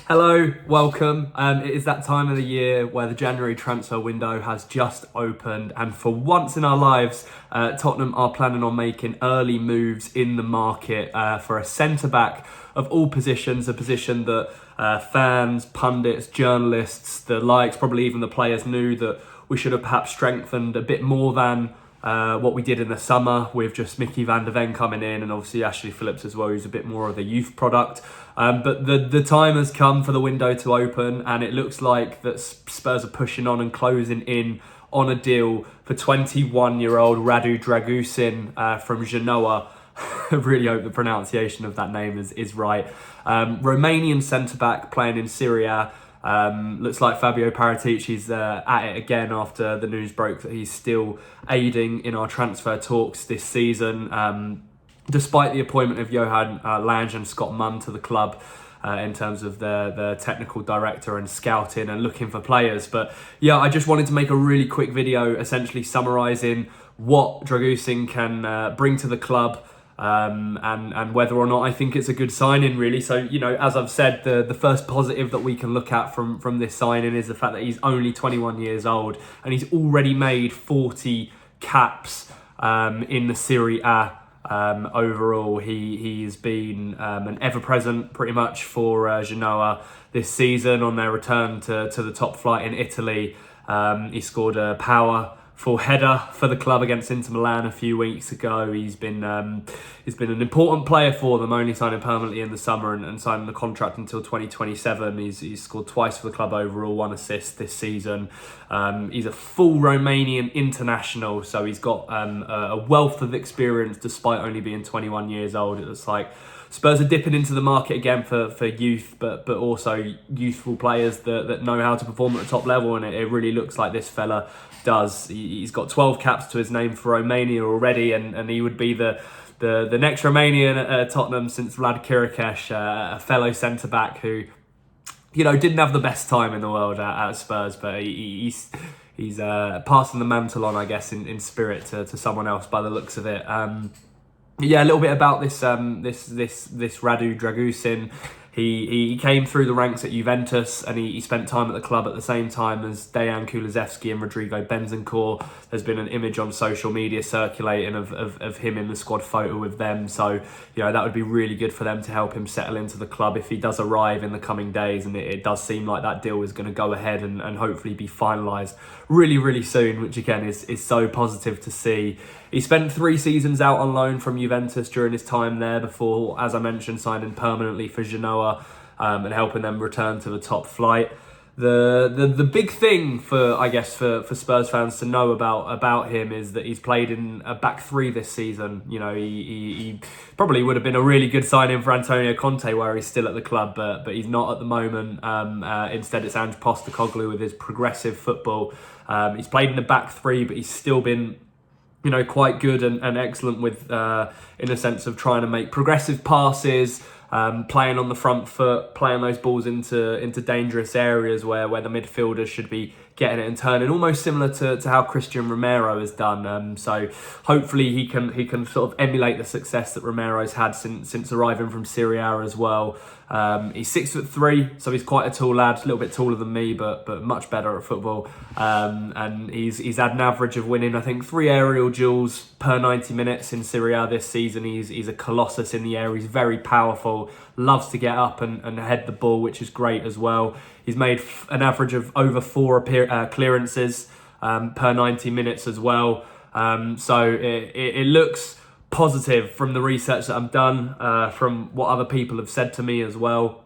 Hello, welcome. It is that time of the year where the January transfer window has just opened, and for once in our lives, Tottenham are planning on making early moves in the market for a centre-back of all positions, a position that fans, pundits, journalists, the likes, probably even the players knew that we should have perhaps strengthened a bit more than what we did in the summer with just Mickey van der Ven coming in, and obviously Ashley Phillips as well, who's a bit more of a youth product. But the time has come for the window to open, and it looks like that Spurs are pushing on and closing in on a deal for 21-year-old Radu Dragusin from Genoa. I really hope the pronunciation of that name is right. Romanian centre-back playing in Serie A. Looks like Fabio Paratici's at it again after the news broke that he's still aiding in our transfer talks this season. Despite the appointment of Johan Lange and Scott Munn to the club in terms of the technical director and scouting and looking for players. But yeah, I just wanted to make a really quick video essentially summarising what Dragusin can bring to the club. And whether or not I think it's a good signing, really. So, you know, as I've said, the first positive that we can look at from this signing is the fact that he's only 21 years old and he's already made 40 caps in the Serie A. Overall, he's been an ever-present pretty much for Genoa this season on their return to the top flight in Italy. He scored a powerful header for the club against Inter Milan a few weeks ago. He's been an important player for them, only signing permanently in the summer and signing the contract until 2027. He's scored twice for the club overall, 1 assist this season. He's a full Romanian international, so he's got a wealth of experience despite only being 21 years old. It's like Spurs are dipping into the market again for youth, but also youthful players that know how to perform at the top level, and it really looks like this fella does. He's got 12 caps to his name for Romania already, and he would be the next Romanian at Tottenham since Vlad Kirikesh, a fellow centre-back who, you know, didn't have the best time in the world at Spurs, but he's passing the mantle on, I guess, in spirit to someone else by the looks of it. Yeah, a little bit about this Radu Dragusin. He came through the ranks at Juventus and he spent time at the club at the same time as Dejan Kulusevski and Rodrigo Bentancur. There's been an image on social media circulating of him in the squad photo with them. So, you know, that would be really good for them to help him settle into the club if he does arrive in the coming days. And it does seem like that deal is going to go ahead and hopefully be finalised really, really soon, which again is so positive to see. He spent 3 seasons out on loan from Juventus during his time there before, as I mentioned, signing permanently for Genoa and helping them return to the top flight. The big thing for Spurs fans to know about him is that he's played in a back 3 this season. You know, he probably would have been a really good signing for Antonio Conte where he's still at the club, but he's not at the moment. Instead, it's Ange Postecoglou with his progressive football. He's played in the back 3, but he's still been, you know, quite good and excellent with, in a sense of trying to make progressive passes, playing on the front foot, playing those balls into dangerous areas where the midfielders should be getting it and turning, almost similar to how Christian Romero has done. So hopefully he can sort of emulate the success that Romero's had since arriving from Serie A as well. He's 6'3", so he's quite a tall lad, a little bit taller than me, but much better at football. And he's had an average of winning, I think, 3 aerial duels per 90 minutes in Serie A this season. He's a colossus in the air. He's very powerful, loves to get up and head the ball, which is great as well. He's made an average of over 4 clearances per 90 minutes as well. So it looks positive from the research that I've done, from what other people have said to me as well.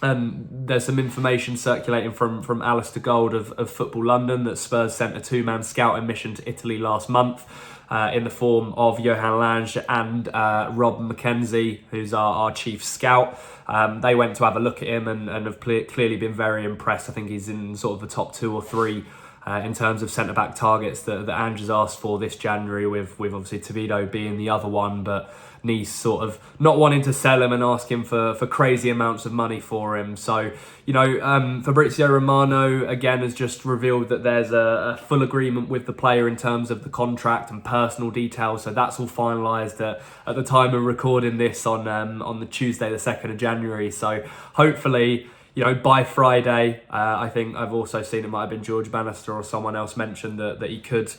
There's some information circulating from Alistair Gold of Football London that Spurs sent a 2-man scouting mission to Italy last month in the form of Johan Lange and Rob McKenzie, who's our chief scout. They went to have a look at him and have clearly been very impressed. I think he's in sort of the top 2 or 3 in terms of centre-back targets that Ange has asked for this January, with obviously Tevito being the other one, but Nice sort of not wanting to sell him and asking for crazy amounts of money for him. So, you know, Fabrizio Romano, again, has just revealed that there's a full agreement with the player in terms of the contract and personal details. So that's all finalised at the time of recording this on the Tuesday, the 2nd of January. So hopefully, you know, by Friday, I think I've also seen, it might have been George Bannister or someone else mentioned that he could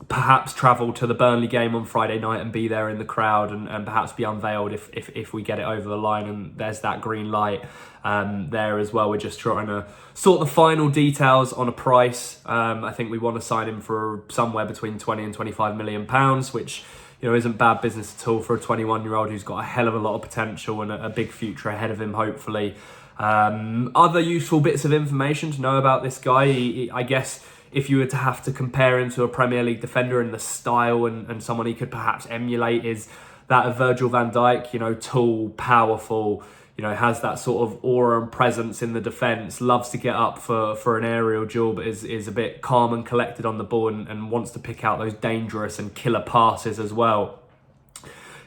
perhaps travel to the Burnley game on Friday night and be there in the crowd, and perhaps be unveiled if we get it over the line, and there's that green light there as well. We're just trying to sort the final details on a price. I think we want to sign him for somewhere between 20 and 25 million pounds, which, you know, isn't bad business at all for a 21-year-old who's got a hell of a lot of potential and a big future ahead of him, hopefully. Other useful bits of information to know about this guy, I guess, if you were to have to compare him to a Premier League defender in the style and someone he could perhaps emulate, is that of Virgil van Dijk. You know, tall, powerful, you know, has that sort of aura and presence in the defence, loves to get up for an aerial duel, but is a bit calm and collected on the ball, and wants to pick out those dangerous and killer passes as well.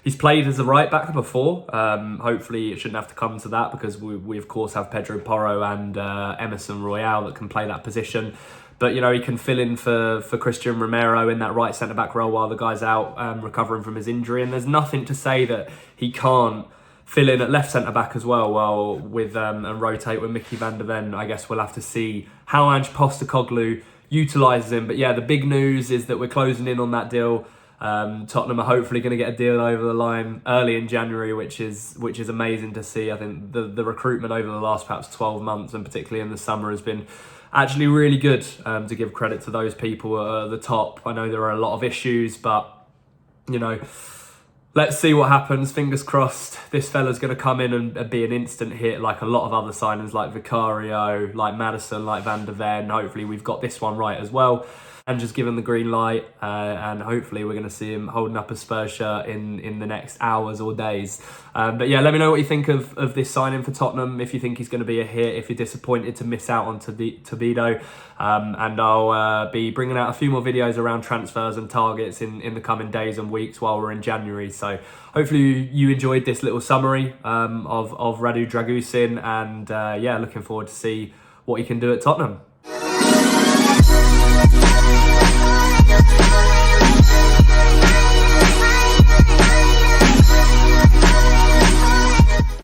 He's played as a right back before. Hopefully it shouldn't have to come to that, because we of course have Pedro Porro and Emerson Royale that can play that position. But, you know, he can fill in for Christian Romero in that right centre-back role while the guy's out recovering from his injury. And there's nothing to say that he can't fill in at left centre-back as well with and rotate with Mickey van der Ven. I guess we'll have to see how Ange Postecoglou utilises him. But yeah, the big news is that we're closing in on that deal. Tottenham are hopefully going to get a deal over the line early in January, which is amazing to see. I think the recruitment over the last perhaps 12 months, and particularly in the summer, has been actually really good, to give credit to those people at the top. I know there are a lot of issues, but, you know, let's see what happens. Fingers crossed this fella's going to come in and be an instant hit, like a lot of other signings, like Vicario, like Maddison, like Van der Ven. Hopefully we've got this one right as well, and just given the green light, and hopefully we're going to see him holding up a Spurs shirt in the next hours or days. But yeah, let me know what you think of this signing for Tottenham, if you think he's going to be a hit, if you're disappointed to miss out on Toledo. And I'll be bringing out a few more videos around transfers and targets in the coming days and weeks while we're in January. So hopefully you enjoyed this little summary of Radu Dragusin, and yeah, looking forward to see what he can do at Tottenham.